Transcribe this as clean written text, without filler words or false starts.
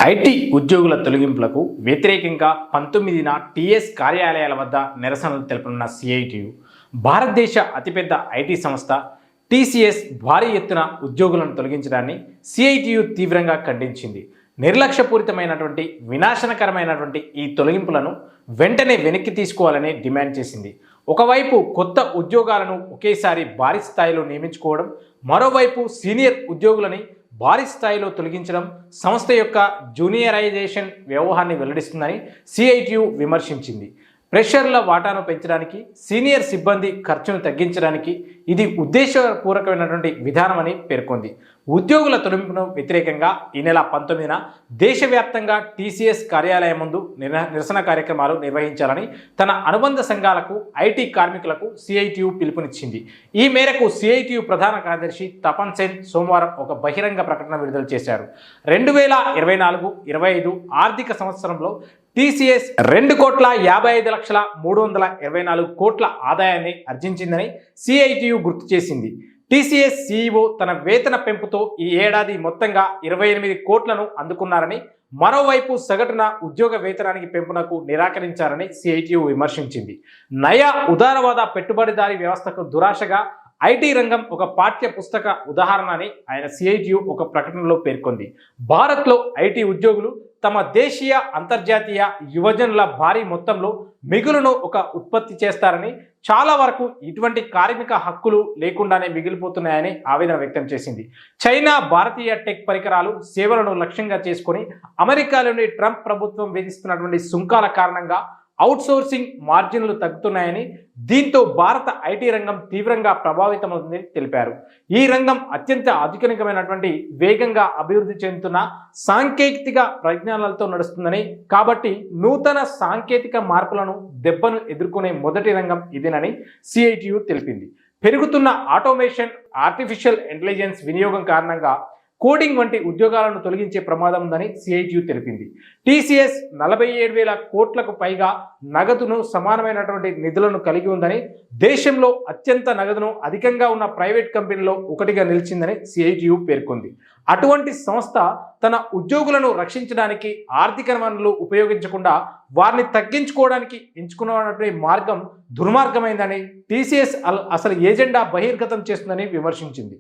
IT ఉద్యోగుల తొలగింపులకు వ్యతిరేకంగా 19న TS కార్యాలయాల వద్ద నిరసనలు తెలుపనున్న సిఐటియు భారతదేశ అతిపెద్ద ఐటీ సంస్థ టీసీఎస్ భారీ ఎత్తున ఉద్యోగులను తొలగించడాన్ని సిఐటియు తీవ్రంగా ఖండించింది. నిర్లక్ష్యపూరితమైనటువంటి వినాశనకరమైనటువంటి ఈ తొలగింపులను వెంటనే వెనక్కి తీసుకోవాలని డిమాండ్ చేసింది. ఒకవైపు కొత్త ఉద్యోగాలను ఒకేసారి భారీ స్థాయిలో నియమించుకోవడం, మరోవైపు సీనియర్ ఉద్యోగులని భారీ స్థాయిలో తొలగించడం సంస్థ యొక్క జూనియరైజేషన్ వ్యవహారాన్ని వెల్లడిస్తుందని సిఐటియు విమర్శించింది. ప్రెషర్ల వాటాను పెంచడానికి, సీనియర్ సిబ్బంది ఖర్చును తగ్గించడానికి ఇది ఉద్దేశపూర్వకమైనటువంటి విధానమని పేర్కొంది. ఉద్యోగుల తొలగింపును వ్యతిరేకంగా ఈ నెల 19న దేశవ్యాప్తంగా టీసీఎస్ కార్యాలయం ముందు నిరసన కార్యక్రమాలు నిర్వహించాలని తన అనుబంధ సంఘాలకు, ఐటీ కార్మికులకు సిఐటియు పిలుపునిచ్చింది. ఈ మేరకు సిఐటియు ప్రధాన కార్యదర్శి తపన్ సేన్ సోమవారం ఒక బహిరంగ ప్రకటన విడుదల చేశారు. 2024-25 ఆర్థిక సంవత్సరంలో టీసీఎస్ 2,55,324 కోట్ల ఆదాయాన్ని ఆర్జించిందని సిఐటియు గుర్తు చేసింది. టీసీఎస్ సీఈఓ తన వేతన పెంపుతో ఈ ఏడాది మొత్తంగా 28 కోట్లను అందుకున్నారని, మరోవైపు సగటున ఉద్యోగ వేతనానికి పెంపునకు నిరాకరించారని సిఐటియు విమర్శించింది. నయా ఉదారవాద పెట్టుబడిదారీ వ్యవస్థకు దురాశగా ఐటీ రంగం ఒక పాఠ్య పుస్తక ఉదాహరణ అని ఆయన సిఐటియు ఒక ప్రకటనలో పేర్కొంది. భారత్లో ఐటీ ఉద్యోగులు తమ దేశీయ, అంతర్జాతీయ యువజనుల భారీ మొత్తంలో మిగులును ఉత్పత్తి చేస్తారని, చాలా వరకు ఇటువంటి కార్మిక హక్కులు లేకుండానే మిగిలిపోతున్నాయని ఆవేదన వ్యక్తం చేసింది. చైనా భారతీయ టెక్ పరికరాలు, సేవలను లక్ష్యంగా చేసుకొని అమెరికాలోని ట్రంప్ ప్రభుత్వం విధిస్తున్నటువంటి సుంకాల కారణంగా అవుట్సోర్సింగ్ మార్జిన్లు తగ్గుతున్నాయని, దీంతో భారత ఐటీ రంగం తీవ్రంగా ప్రభావితమవుతుందని తెలిపారు. ఈ రంగం అత్యంత ఆధునికమైనటువంటి, వేగంగా అభివృద్ధి చెందుతున్న సాంకేతిక పరిజ్ఞానాలతో నడుస్తుందని, కాబట్టి నూతన సాంకేతిక మార్పులను దెబ్బను ఎదుర్కొనే మొదటి రంగం ఇదేనని సిఐటియు తెలిపింది. పెరుగుతున్న ఆటోమేషన్, ఆర్టిఫిషియల్ ఇంటెలిజెన్స్ వినియోగం కారణంగా కోడింగ్ వంటి ఉద్యోగాలను తొలగించే ప్రమాదం ఉందని సిఐటియు తెలిపింది. టీసీఎస్ 47,000 కోట్లకు పైగా నగదును, సమానమైనటువంటి నిధులను కలిగి ఉందని, దేశంలో అత్యంత నగదును అధికంగా ఉన్న ప్రైవేట్ కంపెనీలో ఒకటిగా నిలిచిందని సిఐటియు పేర్కొంది. అటువంటి సంస్థ తన ఉద్యోగులను రక్షించడానికి ఆర్థిక వనరులు ఉపయోగించకుండా వారిని తగ్గించుకోవడానికి ఎంచుకున్నటువంటి మార్గం దుర్మార్గమైందని, టీసీఎస్ అసలు ఏజెండా బహిర్గతం చేస్తుందని విమర్శించింది.